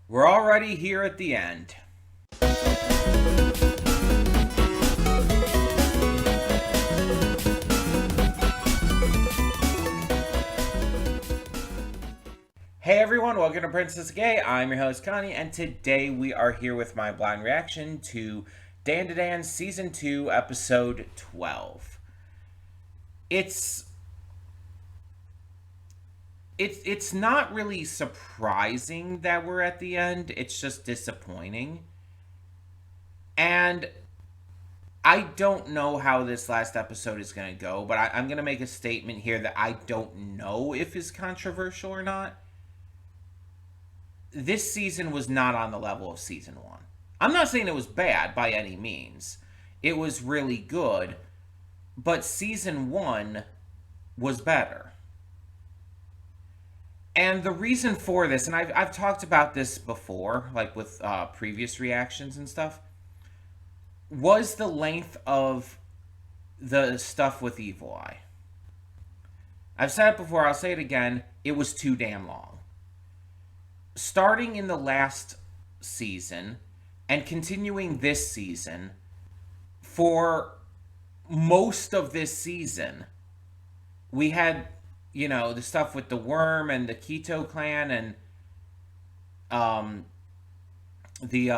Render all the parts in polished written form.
We're already here at the end. Hey everyone, welcome to Princess Gay. I'm your host Connie, and today we are here with my blind reaction to Dan Se2 Season 2, Episode 12. It's not really surprising that we're at the end. It's just disappointing. And I don't know how this last episode is going to go, but I'm going to make a statement here that I don't know if is controversial or not. This season was not on the level of season 1. I'm not saying it was bad by any means. It was really good, but season 1 was better. And the reason for this, and I've talked about this before, like with previous reactions and stuff, was the length of the stuff with Evil Eye. I've said it before, I'll say it again, it was too damn long. Starting in the last season and continuing this season, for most of this season, we had, the stuff with the worm and the Keto clan and the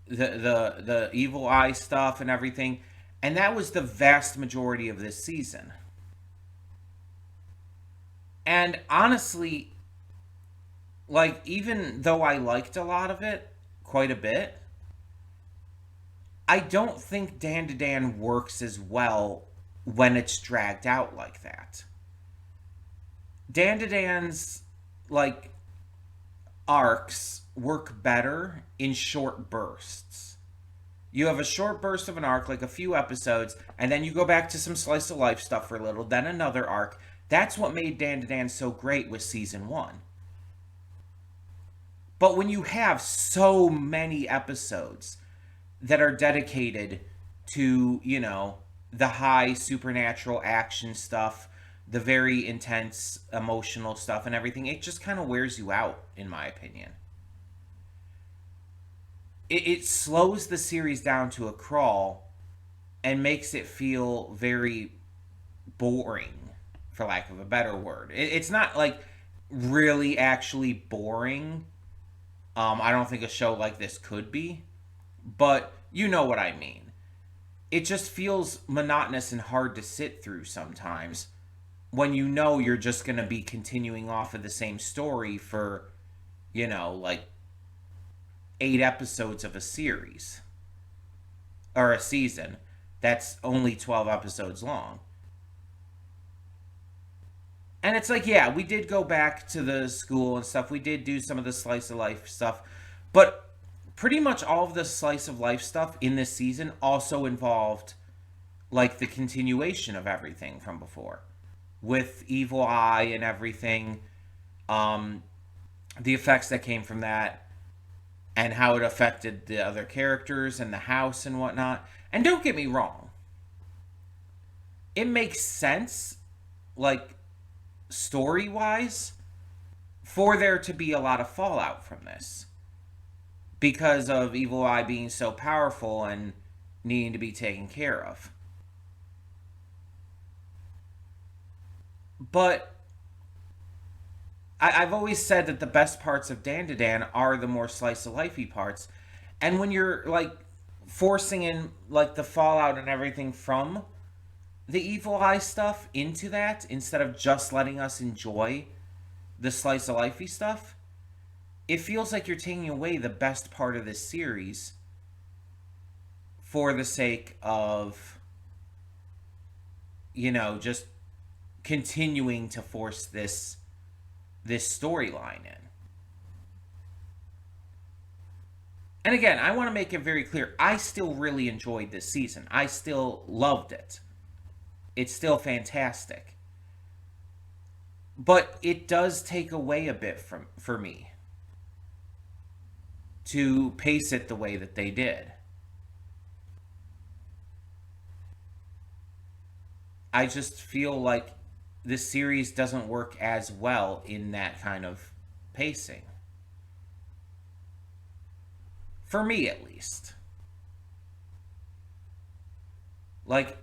the Evil Eye stuff and everything, and that was the vast majority of this season. And honestly, like, even though I liked a lot of it, quite a bit, I don't think Dan Se2 works as well when it's dragged out like that. Dan Se2's, like, arcs work better in short bursts. You have a short burst of an arc, like a few episodes, and then you go back to some slice of life stuff for a little, then another arc. That's what made Dan Se2 so great with season 1. But when you have so many episodes that are dedicated to, the high supernatural action stuff, the very intense emotional stuff and everything, it just kind of wears you out, in my opinion. It slows the series down to a crawl and makes it feel very boring, for lack of a better word. It's not like really actually boring. I don't think a show like this could be, but you know what I mean. It just feels monotonous and hard to sit through sometimes when you know you're just going to be continuing off of the same story for, like 8 episodes of a series or a season that's only 12 episodes long. And it's like, yeah, we did go back to the school and stuff. We did do some of the slice of life stuff. But pretty much all of the slice of life stuff in this season also involved, like, the continuation of everything from before. With Evil Eye and everything. The effects that came from that. And how it affected the other characters and the house and whatnot. And don't get me wrong. It makes sense, like, story-wise, for there to be a lot of fallout from this. Because of Evil Eye being so powerful and needing to be taken care of. But I've always said that the best parts of Dan Se2 are the more slice-of-lifey parts. And when you're, like, forcing in, like, the fallout and everything from the Evil Eye stuff into that, instead of just letting us enjoy the slice of lifey stuff, it feels like you're taking away the best part of this series for the sake of, just continuing to force this storyline in. And again, I want to make it very clear, I still really enjoyed this season. I still loved it. It's still fantastic. But it does take away a bit for me to pace it the way that they did. I just feel like this series doesn't work as well in that kind of pacing. For me, at least. Like,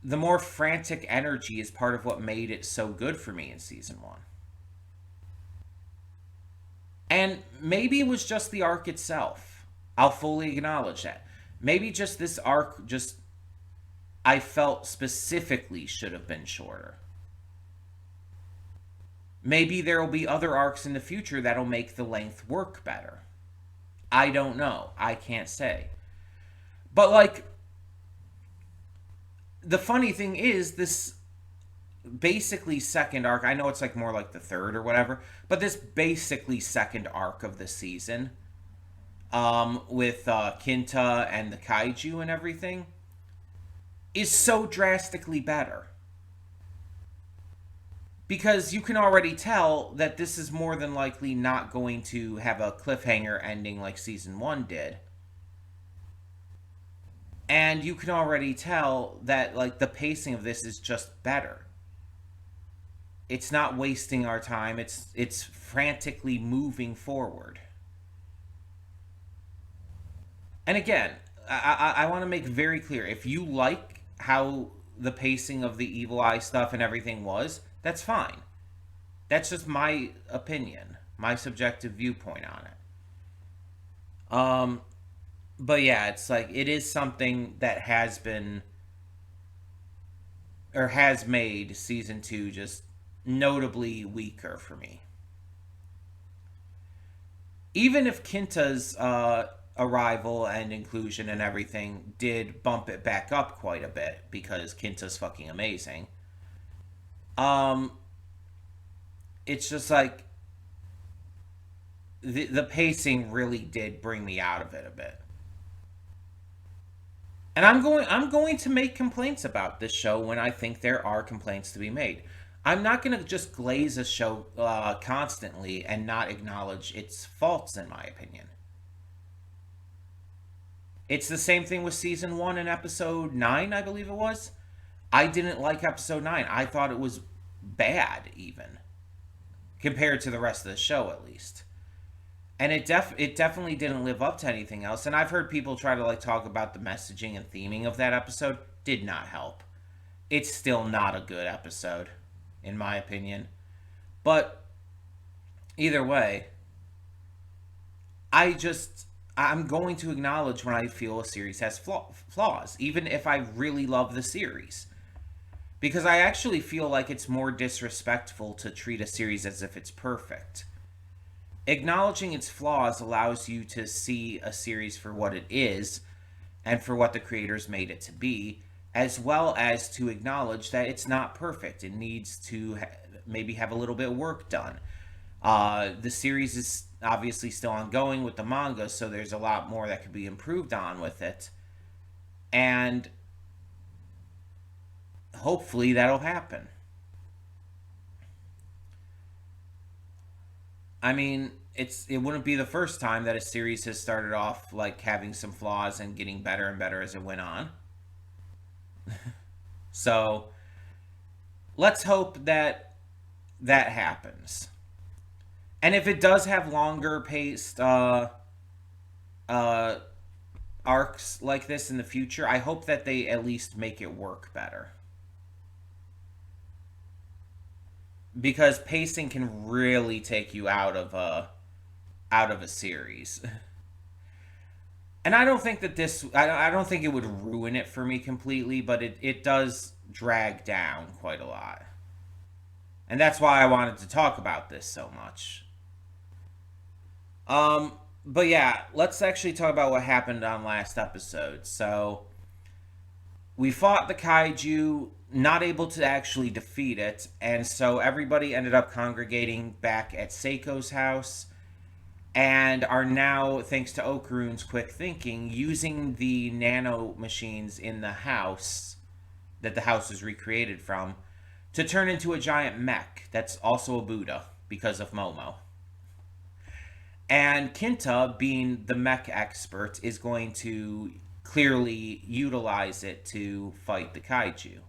the more frantic energy is part of what made it so good for me in season one. And maybe it was just the arc itself. I'll fully acknowledge that. Maybe just this arc, just I felt specifically should have been shorter. Maybe there will be other arcs in the future that'll make the length work better. I don't know. I can't say. But, like, the funny thing is, this basically second arc, I know it's like more like the third or whatever, but this basically second arc of the season, with Kinta and the Kaiju and everything, is so drastically better. Because you can already tell that this is more than likely not going to have a cliffhanger ending like season one did. And you can already tell that, like, the pacing of this is just better. It's not wasting our time. It's frantically moving forward. And again, I want to make very clear, if you like how the pacing of the Evil Eye stuff and everything was, that's fine. That's just my opinion, my subjective viewpoint on it. But yeah, it's like, it is something that has been, or has made season two just notably weaker for me. Even if Kinta's arrival and inclusion and everything did bump it back up quite a bit, because Kinta's fucking amazing. It's just like the pacing really did bring me out of it a bit. And I'm going to make complaints about this show when I think there are complaints to be made. I'm not going to just glaze a show constantly and not acknowledge its faults, in my opinion. It's the same thing with season 1 and episode 9, I believe it was. I didn't like episode 9. I thought it was bad, even. Compared to the rest of the show, at least. And it definitely didn't live up to anything else. And I've heard people try to, like, talk about the messaging and theming of that episode. Did not help. It's still not a good episode, in my opinion. But either way, I'm going to acknowledge when I feel a series has flaws, even if I really love the series. Because I actually feel like it's more disrespectful to treat a series as if it's perfect. Acknowledging its flaws allows you to see a series for what it is and for what the creators made it to be, as well as to acknowledge that it's not perfect. It needs to maybe have a little bit of work done. The series is obviously still ongoing with the manga, so there's a lot more that could be improved on with it. And hopefully that'll happen. I mean, it wouldn't be the first time that a series has started off like having some flaws and getting better and better as it went on. So let's hope that that happens. And if it does have longer paced arcs like this in the future, I hope that they at least make it work better. Because pacing can really take you out of a series. And I don't think that I don't think it would ruin it for me completely, but it does drag down quite a lot. And that's why I wanted to talk about this so much. But yeah, let's actually talk about what happened on last episode. So, we fought the Kaiju, not able to actually defeat it, and so everybody ended up congregating back at Seiko's house, and are now, thanks to Okarune's quick thinking, using the nano machines in the house, that the house was recreated from, to turn into a giant mech that's also a Buddha, because of Momo. And Kinta, being the mech expert, is going to clearly utilize it to fight the Kaiju.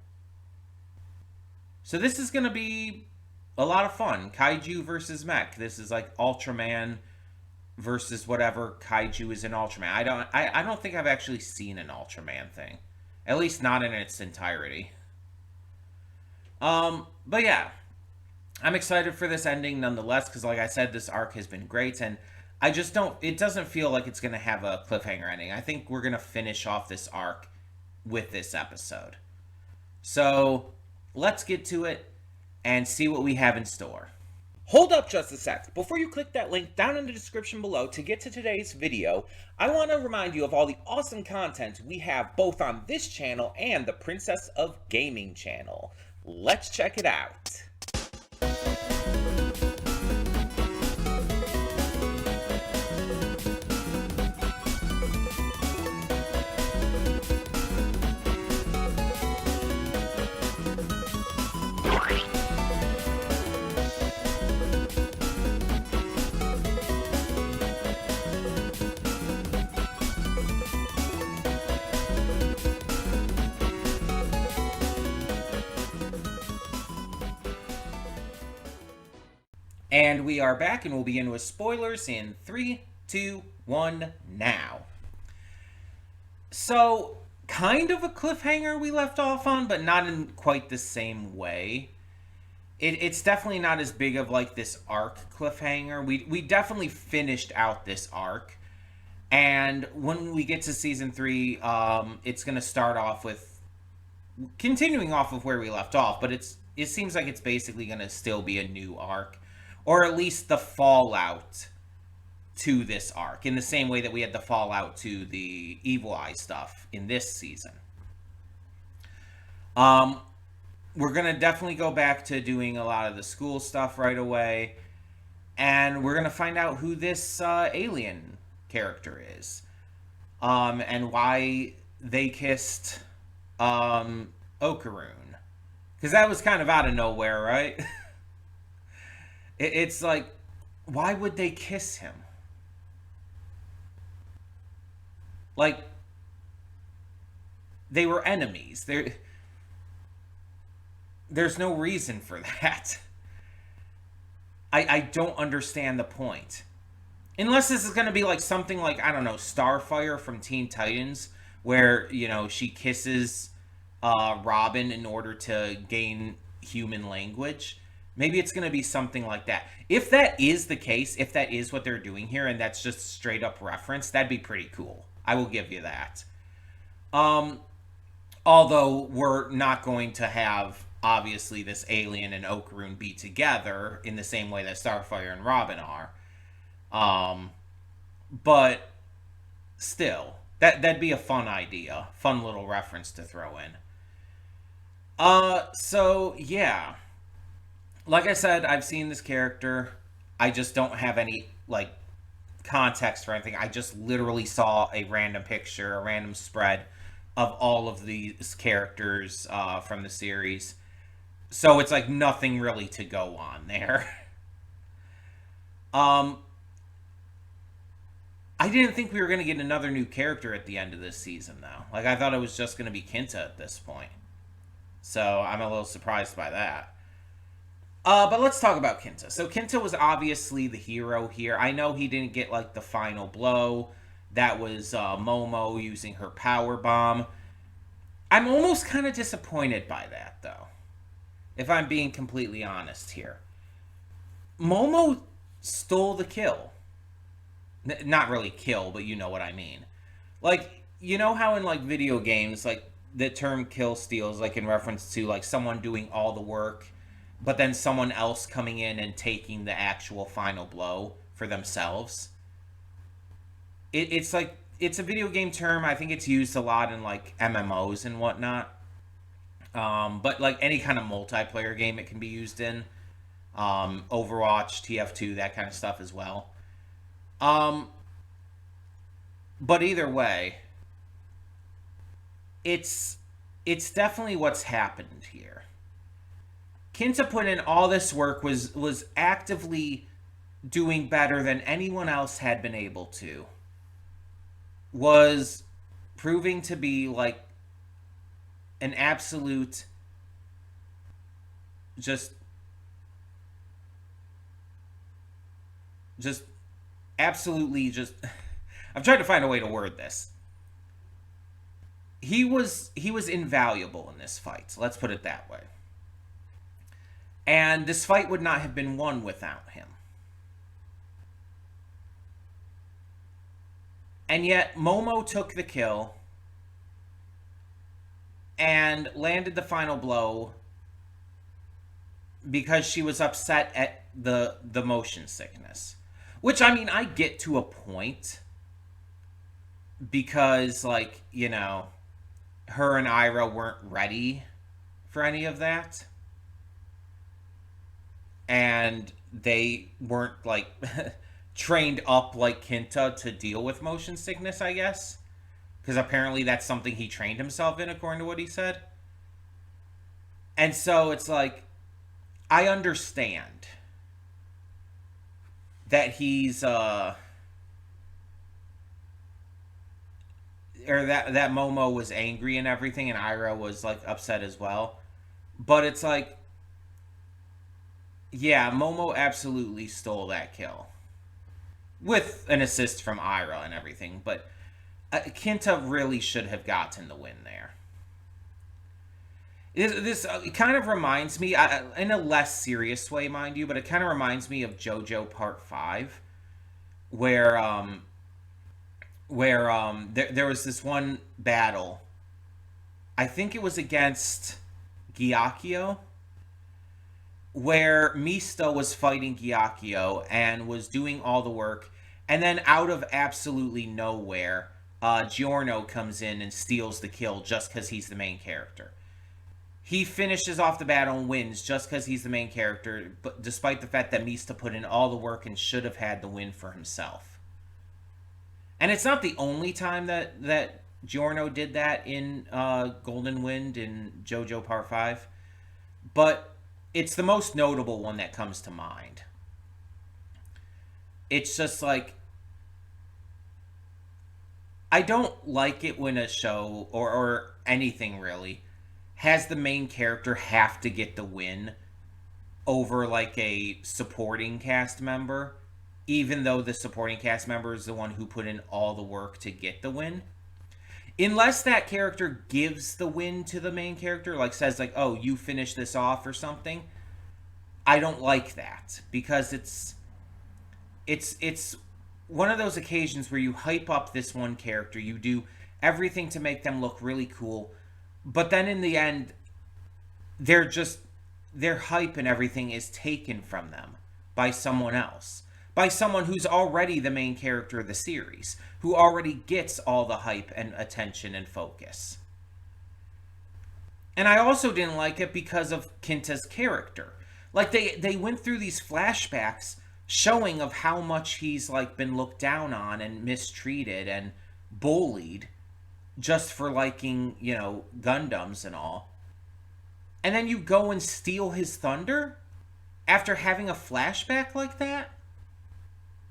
So this is going to be a lot of fun. Kaiju versus mech. This is like Ultraman versus whatever kaiju is in Ultraman. I don't think I've actually seen an Ultraman thing. At least not in its entirety. But yeah, I'm excited for this ending nonetheless because, like I said, this arc has been great, and I just don't. It doesn't feel like it's gonna have a cliffhanger ending. I think we're gonna finish off this arc with this episode. So let's get to it and see what we have in store. Hold up just a sec. Before you click that link down in the description below to get to today's video, I want to remind you of all the awesome content we have both on this channel and the Princess of Gaming channel. Let's check it out. And we are back, and we'll begin with spoilers in 3, 2, 1, now. So, kind of a cliffhanger we left off on, but not in quite the same way. It's definitely not as big of like this arc cliffhanger. We definitely finished out this arc. And when we get to season 3, it's going to start off with continuing off of where we left off, but it seems like it's basically going to still be a new arc. Or at least the fallout to this arc, in the same way that we had the fallout to the Evil Eye stuff in this season. We're going to definitely go back to doing a lot of the school stuff right away. And we're going to find out who this alien character is. And why they kissed Okaroon. Because that was kind of out of nowhere, right? It's like, why would they kiss him? Like, they were enemies. There's no reason for that. I don't understand the point. Unless this is going to be like something like, I don't know, Starfire from Teen Titans, where, you know, she kisses Robin in order to gain human language. Maybe it's going to be something like that. If that is the case, if that is what they're doing here, and that's just straight up reference, that'd be pretty cool. I will give you that. Although we're not going to have, obviously, this alien and Okaroon be together in the same way that Starfire and Robin are. But still, that'd be a fun idea. Fun little reference to throw in. So, yeah. Like I said, I've seen this character. I just don't have any, like, context for anything. I just literally saw a random picture, a random spread of all of these characters from the series. So it's, like, nothing really to go on there. I didn't think we were going to get another new character at the end of this season, though. Like, I thought it was just going to be Kinta at this point. So I'm a little surprised by that. But let's talk about Kinta. So Kinta was obviously the hero here. I know he didn't get, like, the final blow. That was Momo using her power bomb. I'm almost kind of disappointed by that, though. If I'm being completely honest here. Momo stole the kill. Not really kill, but you know what I mean. Like, you know how in, like, video games, like, the term kill steal is, like, in reference to, like, someone doing all the work, but then someone else coming in and taking the actual final blow for themselves. It's like, it's a video game term. I think it's used a lot in, like, MMOs and whatnot. But, like, any kind of multiplayer game it can be used in. Overwatch, TF2, that kind of stuff as well. But either way, it's definitely what's happened here. Kinta put in all this work, was actively doing better than anyone else had been able to. Was proving to be like an absolute just just absolutely just I'm trying to find a way to word this. He was invaluable in this fight. Let's put it that way. And this fight would not have been won without him. And yet Momo took the kill and landed the final blow because she was upset at the motion sickness. Which, I mean, I get to a point because, like, you know, her and Ira weren't ready for any of that. And they weren't, like, trained up like Kinta to deal with motion sickness, I guess. Because apparently that's something he trained himself in, according to what he said. And so it's like, I understand that he's or that Momo was angry and everything, and Ira was like upset as well. But it's like, yeah, Momo absolutely stole that kill with an assist from Ira and everything. But Kinta really should have gotten the win there. This it kind of reminds me, in a less serious way, mind you, but it kind of reminds me of JoJo Part 5, where there was this one battle. I think it was against Gyakio, where Mista was fighting Gyakio and was doing all the work, and then out of absolutely nowhere, Giorno comes in and steals the kill just because he's the main character. He finishes off the battle and wins just because he's the main character, but despite the fact that Mista put in all the work and should have had the win for himself. And it's not the only time that Giorno did that in Golden Wind in JoJo Part 5, but it's the most notable one that comes to mind. It's just like, I don't like it when a show, or anything really, has the main character have to get the win over like a supporting cast member, even though the supporting cast member is the one who put in all the work to get the win. Unless that character gives the win to the main character, like says like, oh, you finish this off or something, I don't like that, because it's one of those occasions where you hype up this one character, you do everything to make them look really cool, but then in the end, their hype and everything is taken from them by someone else. By someone who's already the main character of the series, who already gets all the hype and attention and focus. And I also didn't like it because of Kinta's character. Like, they went through these flashbacks showing of how much he's like been looked down on and mistreated and bullied just for liking, you know, Gundams and all. And then you go and steal his thunder after having a flashback like that?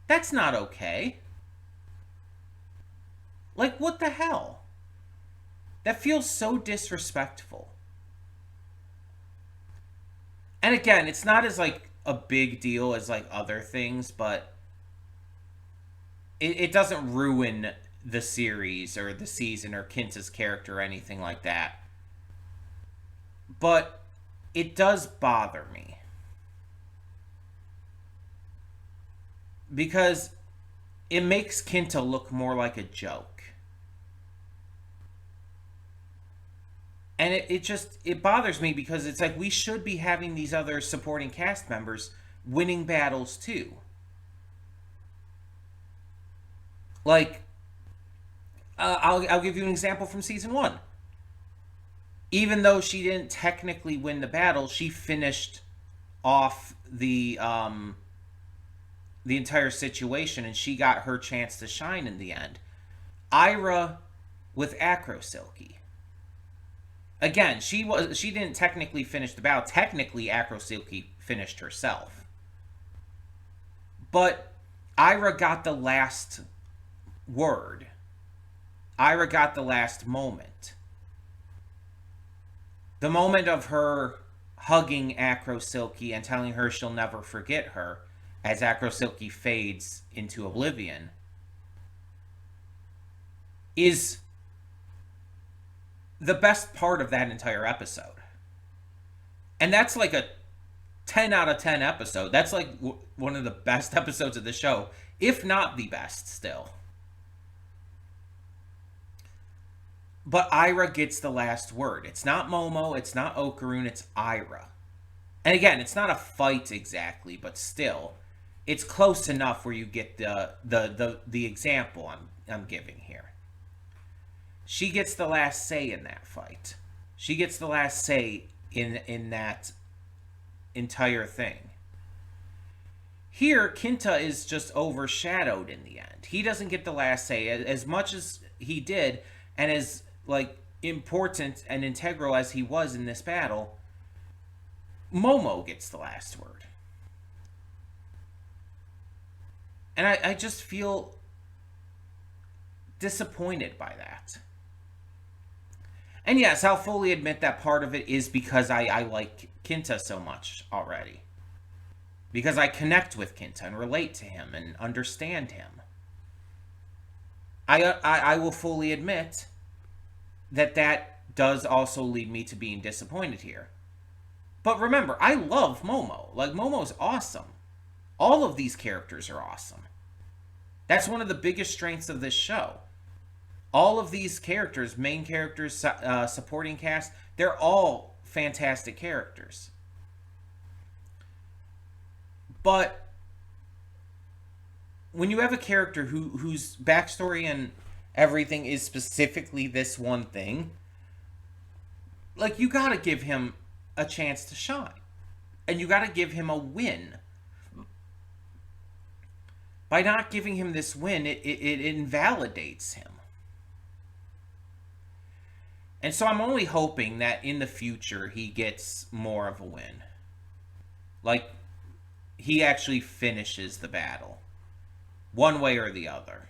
That's not okay. Like, what the hell? That feels so disrespectful. And again, it's not as like a big deal as like other things, but it doesn't ruin the series or the season or Kinta's character or anything like that. But it does bother me. Because it makes Kinta look more like a joke. And it bothers me because it's like we should be having these other supporting cast members winning battles too. Like, I'll give you an example from season 1. Even though she didn't technically win the battle, she finished off the entire situation, and she got her chance to shine in the end. Ira with Acro Silky. Again, she didn't technically finish the battle. Technically, Acro Silky finished herself. But Ira got the last word. Ira got the last moment. The moment of her hugging Acro Silky and telling her she'll never forget her as Acro Silky fades into oblivion is the best part of that entire episode. And that's like a 10 out of 10 episode. That's like one of the best episodes of the show, if not the best still. But Ira gets the last word. It's not Momo, it's not Okarun, it's Ira. And again, it's not a fight exactly, but still, it's close enough where you get the example I'm giving here. She gets the last say in that fight. She gets the last say in that entire thing. Here, Kinta is just overshadowed in the end. He doesn't get the last say. As much as he did, and as like important and integral as he was in this battle, Momo gets the last word. And I just feel disappointed by that. And yes, I'll fully admit that part of it is because I like Kinta so much already. Because I connect with Kinta and relate to him and understand him. I will fully admit that does also lead me to being disappointed here. But remember, I love Momo. Like, Momo's awesome. All of these characters are awesome. That's one of the biggest strengths of this show. All of these characters, main characters, supporting cast, they're all fantastic characters. But when you have a character whose backstory and everything is specifically this one thing, like, you gotta give him a chance to shine. And you gotta give him a win. By not giving him this win, it invalidates him. And so I'm only hoping that in the future he gets more of a win. Like, he actually finishes the battle. One way or the other.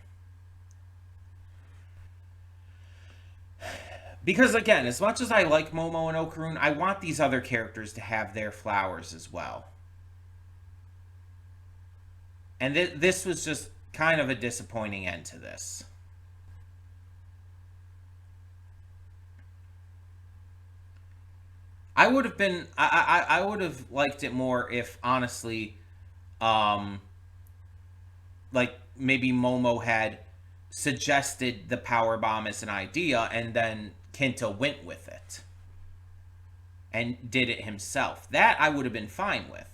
Because again, as much as I like Momo and Okarun, I want these other characters to have their flowers as well. And this was just kind of a disappointing end to this. I would have been... I would have liked it more if, honestly, like, maybe Momo had suggested the power bomb as an idea, and then Kinta went with it. And did it himself. That I would have been fine with.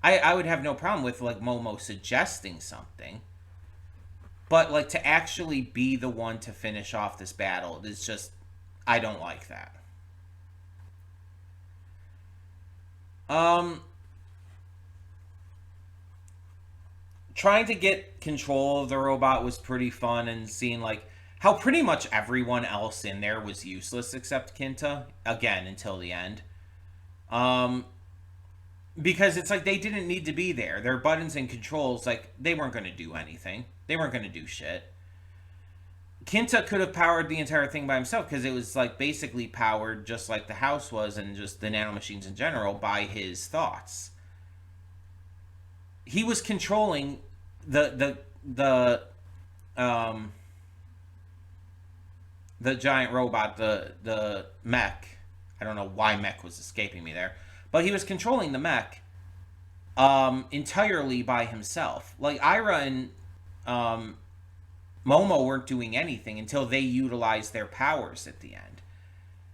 I would have no problem with, like, Momo suggesting something. But, like, to actually be the one to finish off this battle is just... I don't like that. Trying to get control of the robot was pretty fun, and seeing, like, how pretty much everyone else in there was useless except Kinta. Again, until the end. Because it's like they didn't need to be there. Their buttons and controls, like, they weren't going to do anything. They weren't going to do shit. Kinta could have powered the entire thing by himself, because it was, like, basically powered just like the house was, and just the nanomachines in general, by his thoughts. He was controlling the giant robot, the mech. I don't know why mech was escaping me there. But he was controlling the mech entirely by himself. Like, Ira and Momo weren't doing anything until they utilized their powers at the end.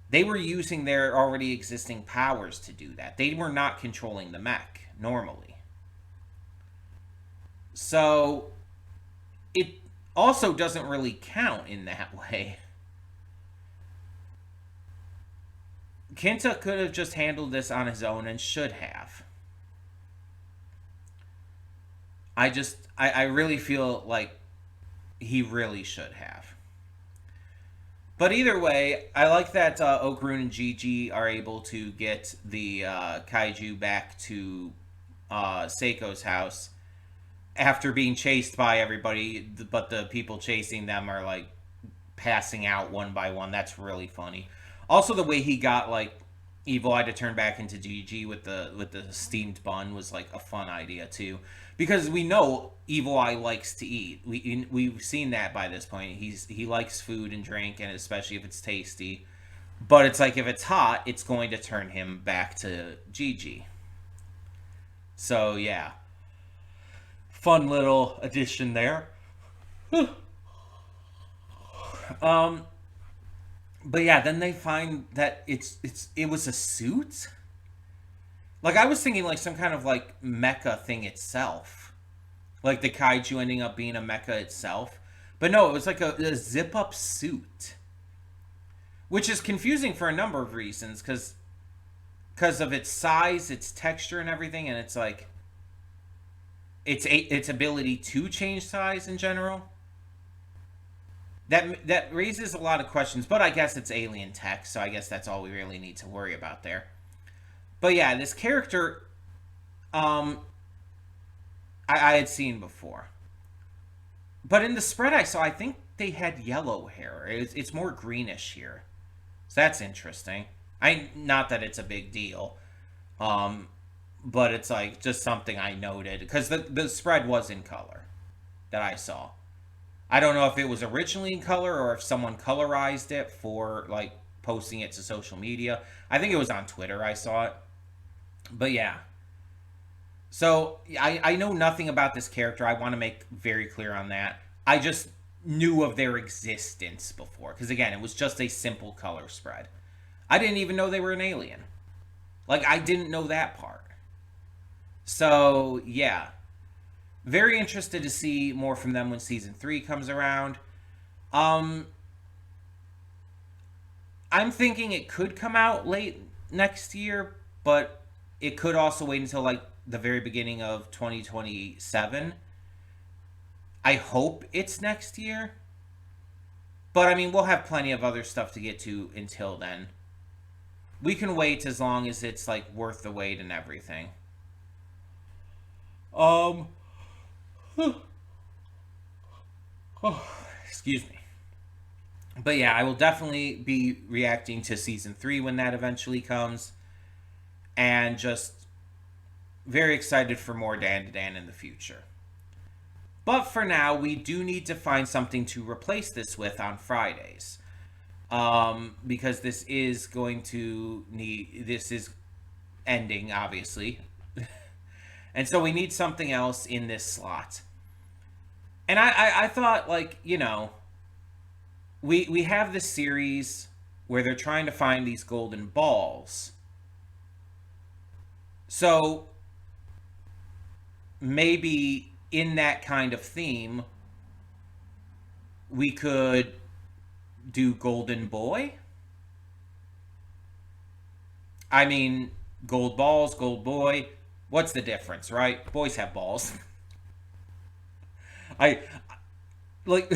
They were using their already existing powers to do that. They were not controlling the mech normally. So it also doesn't really count in that way. Kinta could have just handled this on his own, and should have. I really feel like he really should have. But either way, I like that Okarun and Gigi are able to get the Kaiju back to Seiko's house after being chased by everybody, but the people chasing them are, like, passing out one by one. That's really funny. Also, the way he got, like, Evil Eye to turn back into Gigi with the steamed bun was like a fun idea too, because we know Evil Eye likes to eat. We've seen that by this point. He likes food and drink, and especially if it's tasty. But it's like if it's hot, it's going to turn him back to Gigi. So yeah, fun little addition there. um, but yeah, then they find that it was a suit. Like I was thinking, like some kind of like mecha thing itself, like the kaiju ending up being a mecha itself. But no, it was like a zip up suit, which is confusing for a number of reasons, because of its size, its texture, and everything, and it's like its ability to change size in general. That raises a lot of questions, but I guess it's alien tech, so I guess that's all we really need to worry about there. But yeah, this character, um, I had seen before, but in the spread I saw, I think they had yellow hair. It's more greenish here, so that's interesting. I not that it's a big deal, um, but it's like just something I noted because the spread was in color that I saw. I don't know if it was originally in color or if someone colorized it for like posting it to social media. I think it was on Twitter I saw it. But yeah. So I know nothing about this character. I want to make very clear on that. I just knew of their existence before. Because again, it was just a simple color spread. I didn't even know they were an alien. Like, I didn't know that part. So, yeah. Very interested to see more from them when season 3 comes around. Um, I'm thinking it could come out late next year, but it could also wait until like the very beginning of 2027. I hope it's next year, but I mean, we'll have plenty of other stuff to get to until then. We can wait as long as it's like worth the wait and everything. Um, excuse me. But yeah, I will definitely be reacting to season 3 when that eventually comes, and just very excited for more Dan to Dan in the future. But for now, we do need to find something to replace this with on Fridays. Because this is going to need, this is ending, obviously. And so we need something else in this slot. And I thought, like, we have this series where they're trying to find these golden balls. So maybe in that kind of theme, we could do Golden Boy. I mean, gold balls, gold boy. What's the difference, right? Boys have balls. I like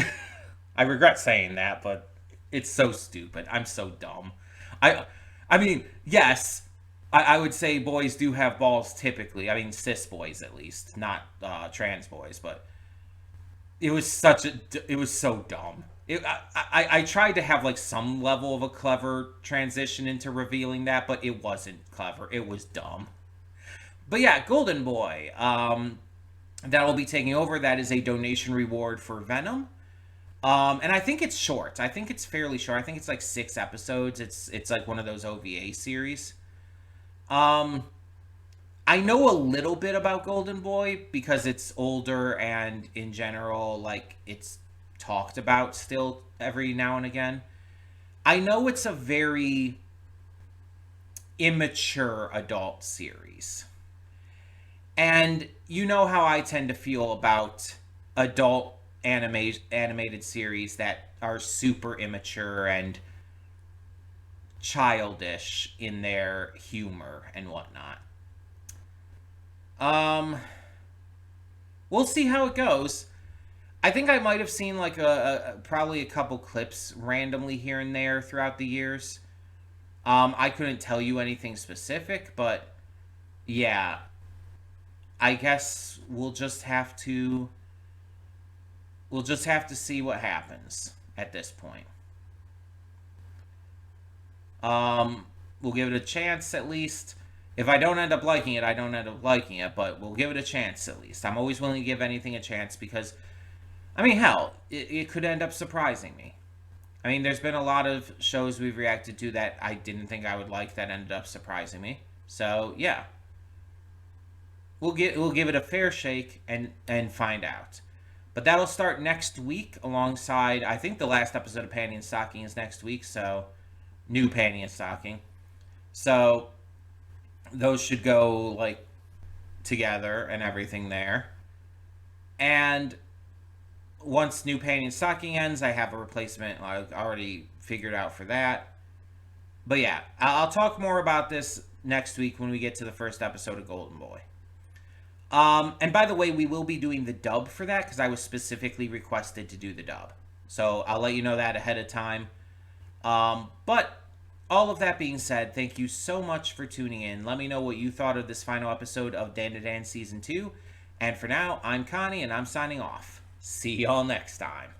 I regret saying that, but it's so stupid. I'm so dumb. I I mean, yes, I would say boys do have balls typically. I mean, cis boys at least, not trans boys. But it was so dumb. I tried to have like some level of a clever transition into revealing that, but it wasn't clever. It was dumb. But yeah, Golden Boy. That will be taking over. That is a donation reward for Venom. And I think it's short. I think it's fairly short. I think it's like 6 episodes. It's like one of those OVA series. Um, I know a little bit about Golden Boy because it's older and in general, like it's talked about still every now and again. I know it's a very immature adult series. And you know how I tend to feel about adult animated series that are super immature and childish in their humor and whatnot. Um, we'll see how it goes. I think I might have seen like probably a couple clips randomly here and there throughout the years. I couldn't tell you anything specific, but yeah, I guess we'll just have to see what happens at this point. Um, We'll give it a chance at least. If I don't end up liking it, I don't end up liking it, but we'll give it a chance at least. I'm always willing to give anything a chance because, I mean, hell, it could end up surprising me. I mean, there's been a lot of shows we've reacted to that I didn't think I would like that ended up surprising me. So, yeah. We'll give it a fair shake and find out. But that'll start next week alongside, I think the last episode of Panty and Stocking is next week, so new Panty and Stocking. So those should go like together and everything there. And once new Panty and Stocking ends, I have a replacement like already figured out for that. But yeah, I'll talk more about this next week when we get to the first episode of Golden Boy. And by the way, we will be doing the dub for that because I was specifically requested to do the dub. So I'll let you know that ahead of time. But all of that being said, thank you so much for tuning in. Let me know what you thought of this final episode of Dan to Dan Season 2. And for now, I'm Connie and I'm signing off. See y'all next time.